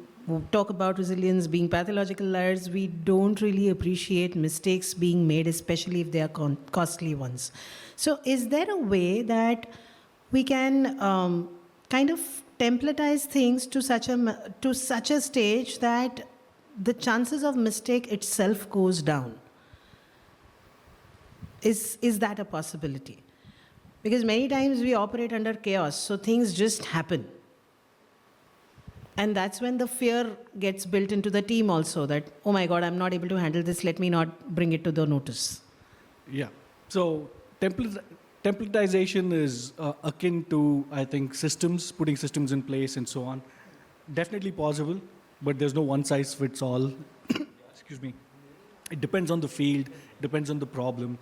talk about resilience being pathological liars, we don't really appreciate mistakes being made, especially if they are costly ones. So is there a way that we can kind of templatize things to such a stage that the chances of mistake itself goes down? Is that a possibility? Because many times we operate under chaos, so things just happen. And that's when the fear gets built into the team also, that, oh my God, I'm not able to handle this, let me not bring it to the notice. Yeah. So Templatization is akin to, I think, systems, putting systems in place and so on. Definitely possible, but there's no one size fits all. Excuse me. It depends on the field, depends on the problem.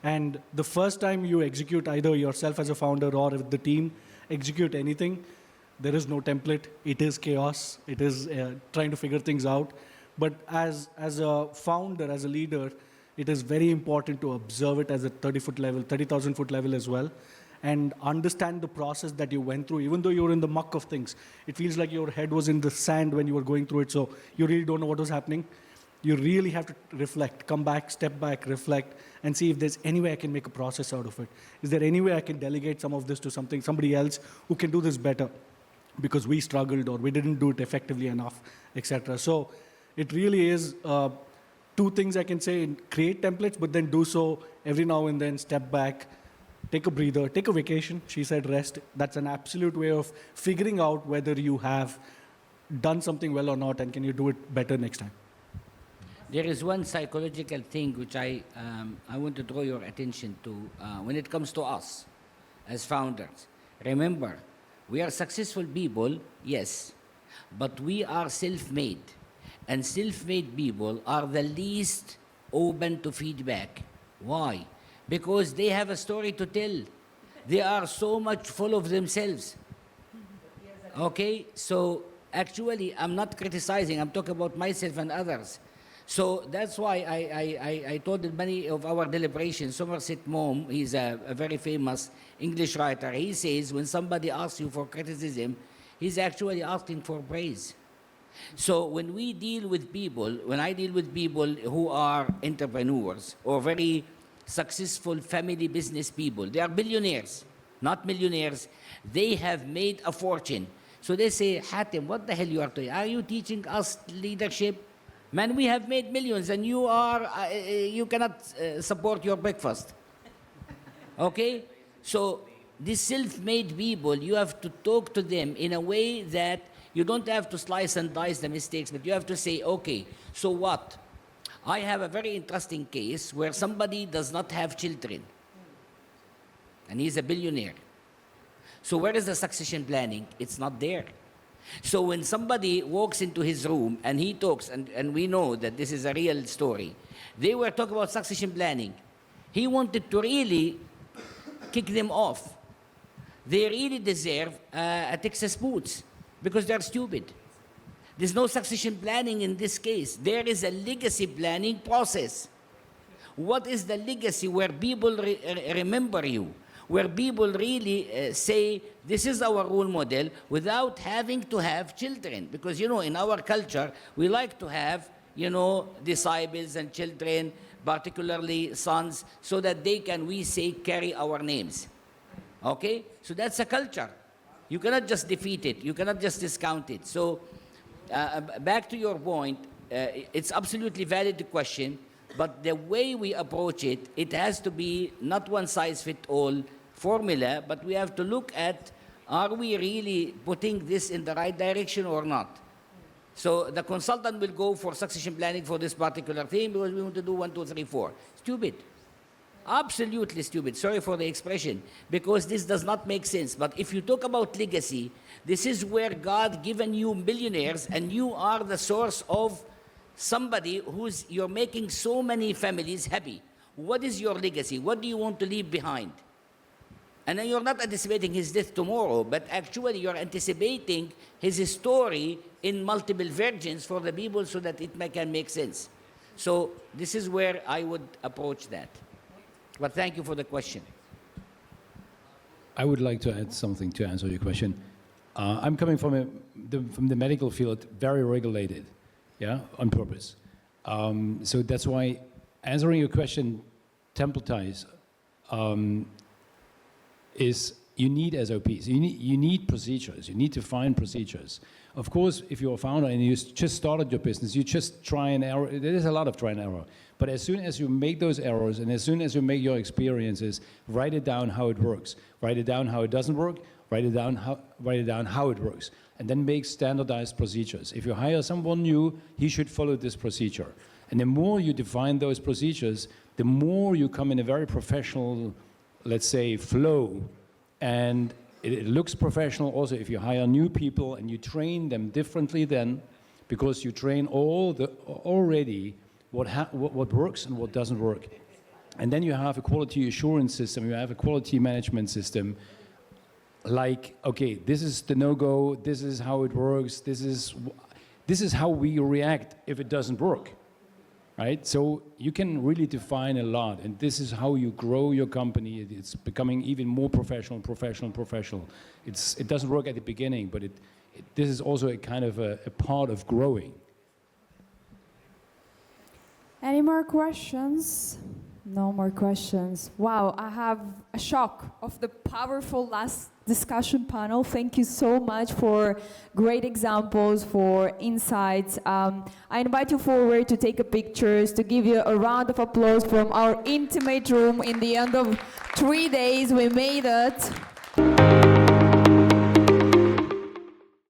And the first time you execute, either yourself as a founder or if the team execute anything, there is no template. It is chaos. It is trying to figure things out. But as a founder, as a leader, it is very important to observe it as a 30-foot level, 30,000-foot level as well, and understand the process that you went through. Even though you're in the muck of things, it feels like your head was in the sand when you were going through it, so you really don't know what was happening. You really have to reflect, come back, step back, reflect, and see if there's any way I can make a process out of it. Is there any way I can delegate some of this to somebody else who can do this better because we struggled or we didn't do it effectively enough, etc. So it really is two things I can say: create templates, but then do so every now and then, step back, take a breather, take a vacation. She said rest. That's an absolute way of figuring out whether you have done something well or not, and can you do it better next time. There is one psychological thing which I want to draw your attention to when it comes to us as founders. Remember, we are successful people, yes, but we are self-made. And self-made people are the least open to feedback. Why? Because they have a story to tell. They are so much full of themselves. Okay? So actually, I'm not criticizing. I'm talking about myself and others. So that's why I told in many of our deliberations, Somerset Maugham, he's a very famous English writer, he says when somebody asks you for criticism, he's actually asking for praise. So when we deal with people, when I deal with people who are entrepreneurs or very successful family business people, they are billionaires, not millionaires. They have made a fortune. So they say, Hatim, what the hell you are doing? Are you teaching us leadership? Man, we have made millions and you cannot support your breakfast. Okay? So these self-made people, you have to talk to them in a way that you don't have to slice and dice the mistakes, but you have to say, okay, so what? I have a very interesting case where somebody does not have children, and he's a billionaire. So where is the succession planning? It's not there. So when somebody walks into his room and he talks, and we know that this is a real story, they were talking about succession planning. He wanted to really kick them off. They really deserve a Texas boots because they're stupid. There's no succession planning in this case. There is a legacy planning process. What is the legacy where people remember you? Where people really say, this is our role model without having to have children. Because, in our culture, we like to have, disciples and children, particularly sons, so that they can, we say, carry our names. Okay? So that's a culture. You cannot just defeat it. You cannot just discount it. So back to your point, it's absolutely valid question, but the way we approach it, it has to be not one size fit all formula, but we have to look at, are we really putting this in the right direction or not? So the consultant will go for succession planning for this particular thing because we want to do 1, 2, 3, 4. Stupid. Absolutely stupid. Sorry for the expression, because this does not make sense. But if you talk about legacy, this is where God given you millionaires and you are the source of somebody you're making so many families happy. What is your legacy? What do you want to leave behind? And then you're not anticipating his death tomorrow, but actually you're anticipating his story in multiple versions for the people so that it can make sense. So this is where I would approach that. But thank you for the question. I would like to add something to answer your question. I'm coming from the medical field, very regulated, on purpose. So that's why answering your question, templatize, is you need SOPs, you need procedures, you need to find procedures. Of course, if you're a founder and you just started your business, you just try and error. There is a lot of try and error. But as soon as you make those errors and as soon as you make your experiences, write it down how it works. Write it down how it doesn't work, write it down how it works. And then make standardized procedures. If you hire someone new, he should follow this procedure. And the more you define those procedures, the more you come in a very professional let's say, flow, and it looks professional also if you hire new people and you train them differently then, because you train already what works and what doesn't work. And then you have a quality assurance system, you have a quality management system, like, okay, this is the no-go, this is how it works, this is how we react if it doesn't work, right? So you can really define a lot, and this is how you grow your company. It's becoming even more professional. It doesn't work at the beginning, but this is also a kind of a part of growing. Any more questions? No more questions. Wow, I have a shock of the powerful last discussion panel. Thank you so much for great examples, for insights. I invite you forward to take a pictures, to give you a round of applause from our intimate room in the end of 3 days. We made it.